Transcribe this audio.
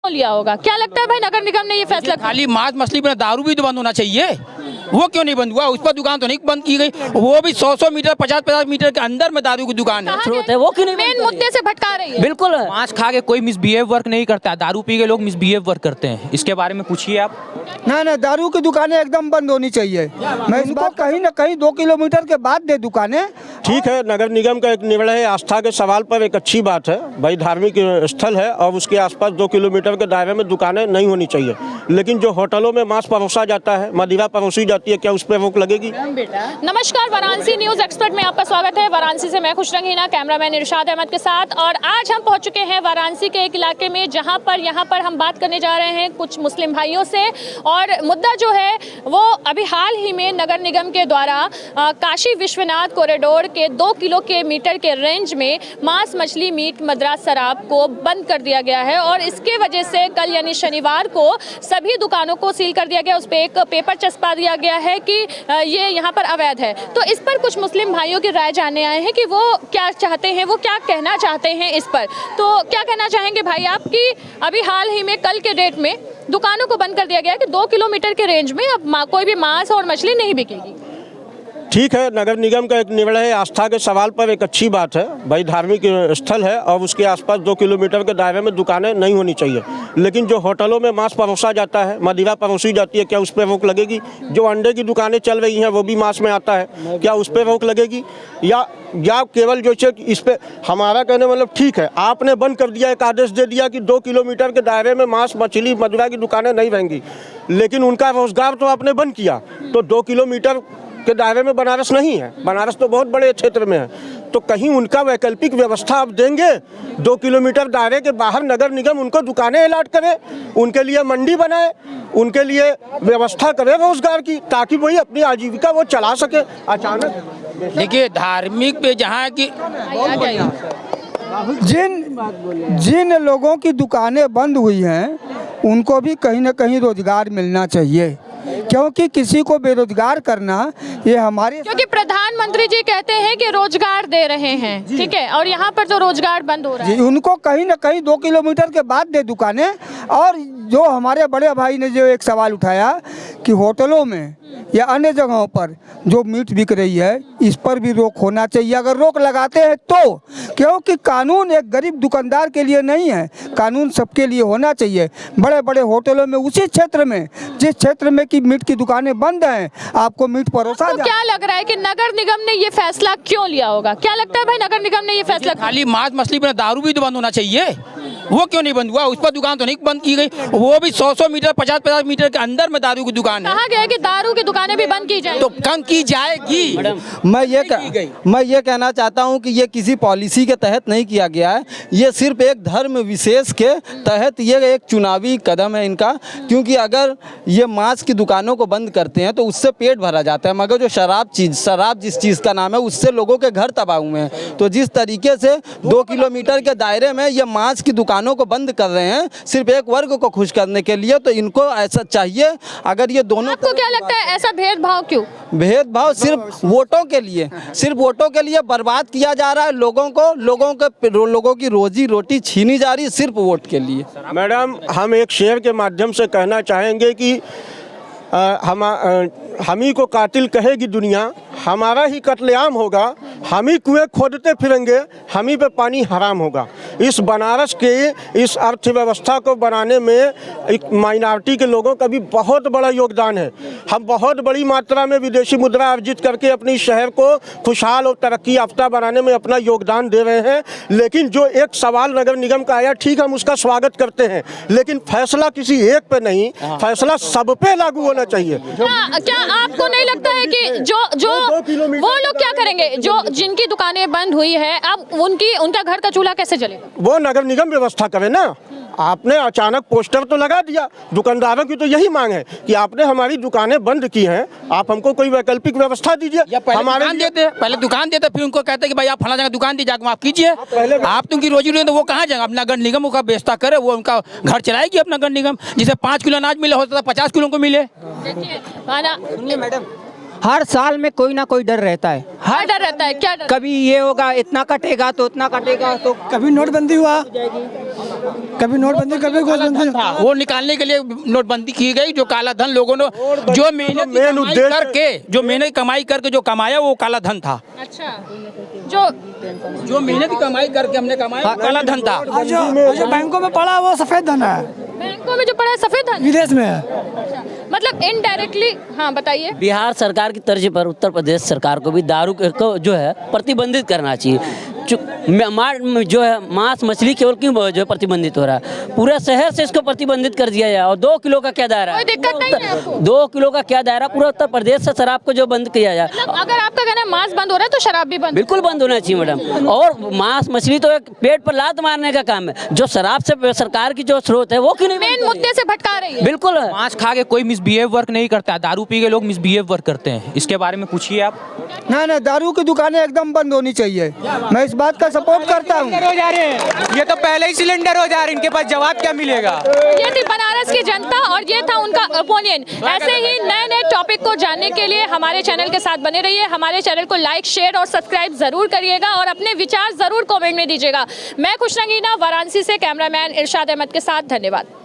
लिया होगा। क्या लगता है भाई नगर निगम ने ये फैसला? खाली मांस मछली पर दारू भी तो बंद होना चाहिए, वो क्यों नहीं बंद हुआ? उस पर दुकान तो नहीं बंद की गई, वो भी 100-100 मीटर 50-50 मीटर के अंदर में दारू की दुकान है। स्रोत है वो क्यों नहीं बंद मेन करी? मुद्दे से भटका रही है। बिल्कुल मांस खा के कोई मिसबिहेव वर्क नहीं करता है, दारू पी के लोग मिसबिहेव वर्क करते हैं। इसके बारे में पूछिए आप। ना दारू की दुकानें एकदम बंद होनी चाहिए। मैं इस बात कहीं ना कहीं 2 किलोमीटर के बाद दे दुकानें। ठीक है, नगर निगम का एक निर्णय है, आस्था के सवाल पर एक अच्छी बात है भाई, धार्मिक स्थल है और उसके आसपास 2 किलोमीटर के दायरे में दुकानें नहीं होनी चाहिए। लेकिन जो होटलों में मांस परोसा जाता है, मदिरा परोसी जाती है, क्या उस पर रोक लगेगी? नमस्कार, वाराणसी न्यूज एक्सपर्ट में आपका स्वागत है। वाराणसी से मैं खुश रंगीना, कैमरामैन इरशाद अहमद के साथ। और आज हम पहुंच चुके हैं वाराणसी के एक इलाके में, जहां पर यहाँ पर हम बात करने जा रहे हैं कुछ मुस्लिम भाइयों से। और मुद्दा जो है वो अभी हाल ही में नगर निगम के द्वारा काशी विश्वनाथ कॉरिडोर के 2 किलोमीटर के रेंज में मांस मछली मीट मद्रास शराब को बंद कर दिया गया है। और इसके वजह से कल यानी शनिवार को सभी दुकानों को सील कर दिया गया। उस पर एक पेपर चस्पा दिया गया है कि ये यहाँ पर अवैध है। तो इस पर कुछ मुस्लिम भाइयों की राय जानने आए हैं कि वो क्या चाहते हैं, वो क्या कहना चाहते हैं इस पर। तो क्या कहना चाहेंगे भाई आप कि अभी हाल ही में कल के डेट में दुकानों को बंद कर दिया गया है कि 2 किलोमीटर के रेंज में अब कोई भी मांस और मछली नहीं बिकेगी? ठीक है, नगर निगम का एक निर्णय है, आस्था के सवाल पर एक अच्छी बात है भाई, धार्मिक स्थल है और उसके आसपास 2 किलोमीटर के दायरे में दुकानें नहीं होनी चाहिए। लेकिन जो होटलों में मांस परोसा जाता है, मदिरा परोसी जाती है, क्या उस पर रोक लगेगी? जो अंडे की दुकानें चल रही हैं वो भी मांस में आता है, क्या उस पर रोक लगेगी? या केवल जो इस पर हमारा कहने मतलब ठीक है, आपने बंद कर दिया, एक आदेश दे दिया कि 2 किलोमीटर के दायरे में मांस मछली मदिरा की दुकानें नहीं रहेंगी, लेकिन उनका रोजगार तो आपने बंद किया। तो 2 किलोमीटर के दायरे में बनारस नहीं है, बनारस तो बहुत बड़े क्षेत्र में है, तो कहीं उनका वैकल्पिक व्यवस्था आप देंगे? 2 किलोमीटर दायरे के बाहर नगर निगम उनको दुकानें अलॉट करे, उनके लिए मंडी बनाए, उनके लिए व्यवस्था करे रोजगार की, ताकि वही अपनी आजीविका वो चला सके। अचानक देखिए, धार्मिक पे जहाँ की जिन लोगों की दुकानें बंद हुई हैं उनको भी कहीं ना कहीं रोजगार मिलना चाहिए, क्योंकि किसी को बेरोजगार करना ये हमारे, क्योंकि प्रधानमंत्री जी कहते हैं कि रोजगार दे रहे हैं, ठीक है, और यहाँ पर तो रोजगार बंद हो रहा है। उनको कहीं ना कहीं 2 किलोमीटर के बाद दे दुकानें। और जो हमारे बड़े भाई ने जो एक सवाल उठाया कि होटलों में या अन्य जगहों पर जो मीट बिक रही है, इस पर भी रोक होना चाहिए अगर रोक लगाते हैं तो, क्योंकि कानून एक गरीब दुकानदार के लिए नहीं है, कानून सबके लिए होना चाहिए। बड़े बड़े होटलों में उसी क्षेत्र में, जिस क्षेत्र में कि मीट की दुकानें बंद हैं, आपको मीट परोसा जाए। क्या लग रहा है कि नगर निगम ने ये फैसला क्यों लिया होगा? क्या लगता है भाई नगर निगम ने ये फैसला? खाली मांस मछली पर दारू भी तो बंद होना चाहिए, वो क्यों नहीं बंद हुआ? उस पर दुकान तो नहीं बंद की गई, वो भी 100-100 मीटर 50-50 मीटर के अंदर में दारू की दुकान है। कहा गया कि दारू की दुकानें भी बंद की जाए, तो कम की जाएगी। मैं ये कहना चाहता हूं कि ये किसी पॉलिसी के तहत नहीं किया गया है, ये सिर्फ एक धर्म विशेष के तहत ये एक चुनावी कदम है इनका। क्योंकि अगर ये मांस की दुकानों को बंद करते हैं तो उससे पेट भरा जाता है, मगर जो शराब जिस चीज़ का नाम है, उससे लोगों के घर तबाह हुए हैं। तो जिस तरीके से 2 किलोमीटर के दायरे में ये मांस की दुकानों को बंद कर रहे हैं सिर्फ एक वर्ग को खुश करने के लिए, तो इनको ऐसा चाहिए। अगर ये दोनों, आपको क्या लगता है ऐसा भेदभाव क्यों? भेदभाव सिर्फ वोटों के लिए बर्बाद किया जा रहा है लोगों की रोजी रोटी छीनी जा रही है सिर्फ वोट के लिए। मैडम, हम एक शेर के माध्यम से कहना चाहेंगे कि हम ही को कातिल कहेगी दुनिया, हमारा ही कत्लेआम होगा, हम ही कुएं खोदते फिरेंगे, हम ही पे पानी हराम होगा। इस बनारस के इस अर्थव्यवस्था को बनाने में एक माइनॉरिटी के लोगों का भी बहुत बड़ा योगदान है। हम बहुत बड़ी मात्रा में विदेशी मुद्रा अर्जित करके अपनी शहर को खुशहाल और तरक्की याफ्ता बनाने में अपना योगदान दे रहे हैं। लेकिन जो एक सवाल नगर निगम का आया, ठीक, हम उसका स्वागत करते हैं, लेकिन फैसला किसी एक पे नहीं, फैसला सब पे लागू होना चाहिए। क्या आपको नहीं लगता है कि जो वो लोग क्या करेंगे जो जिनकी दुकानें बंद हुई है, अब उनका घर का चूल्हा कैसे जलेगा? वो नगर निगम व्यवस्था करे ना। आपने अचानक पोस्टर तो लगा दिया, दुकानदारों की तो यही मांग है कि आपने हमारी दुकानें बंद की हैं, आप हमको कोई वैकल्पिक व्यवस्था दीजिए। पहले दुकान देते, फिर उनको कहते कि भाई आप फला जगह दुकान दी, जाकर आप कीजिए। आप तो उनकी रोजी रोटी तो वो कहाँ जाएंगे? अपना नगर निगम का व्यवस्था करे, वो उनका घर चलाएगी अपना नगर निगम। जिसे 5 किलो अनाज मिले, हो सकता है 50 किलो को मिले। देखिए मैडम, हर साल में कोई ना कोई डर रहता है। क्या डर रहता है, क्या डर? कभी ये होगा इतना कटेगा तो उतना कटेगा, तो कभी नोटबंदी हुआ, कभी नोटबंदी, कभी गोशबंदी। वो निकालने के लिए नोटबंदी की गई। जो काला धन लोगों ने जो मेहनत की कमाई करके जो मेहनत कमाई करके जो कमाया वो काला धन था। अच्छा, जो मेहनत की कमाई करके हमने कमाया वो काला धन था। जो बैंकों में पड़ा वो सफेद धन है, बैंकों में जो पड़ा है सफेद धन, विदेश में है। मतलब इनडायरेक्टली। हाँ बताइए। बिहार सरकार की तर्ज पर उत्तर प्रदेश सरकार को भी दारू को जो है प्रतिबंधित करना चाहिए। जो है मांस मछली केवल क्यों जो है प्रतिबंधित हो रहा है, पूरे शहर से इसको प्रतिबंधित कर दिया जाए। और 2 किलो का क्या दायरा है? कोई दिक्कत नहीं है आपको? 2 किलो का क्या दायरा, पूरा उत्तर प्रदेश से शराब को जो बंद किया जाए। मतलब अगर आपका कहना है मांस बंद हो रहा है तो शराब भी बंद? बिल्कुल बंद होना चाहिए मैडम। और मांस मछली तो एक पेट पर लात मारने का काम है, जो शराब से सरकार की जो स्रोत है वो क्यों नहीं? मेन मुद्दे से भटका रही है। बिल्कुल मांस खा के कोई मिसबिहेव वर्क नहीं करता है, दारू पी के लोग मिसबिहेव वर्क करते हैं। इसके बारे में पूछिए आप। ना दारू की दुकानें एकदम बंद होनी चाहिए। मैं इस बात का सपोर्ट करता हूँ। हो जा रहे हैं, ये तो पहले ही सिलेंडर हो जा रहे हैं, इनके पास जवाब क्या मिलेगा? ये थी बनारस की जनता और ये था उनका ओपिनियन। ऐसे ही नए नए टॉपिक को जानने के लिए हमारे चैनल के साथ बने रहिए। हमारे चैनल को लाइक, शेयर और सब्सक्राइब जरूर करिएगा और अपने विचार जरूर कमेंट में दीजिएगा। मैं खुशरंगीना वाराणसी से कैमरामैन इरशाद अहमद के साथ, धन्यवाद।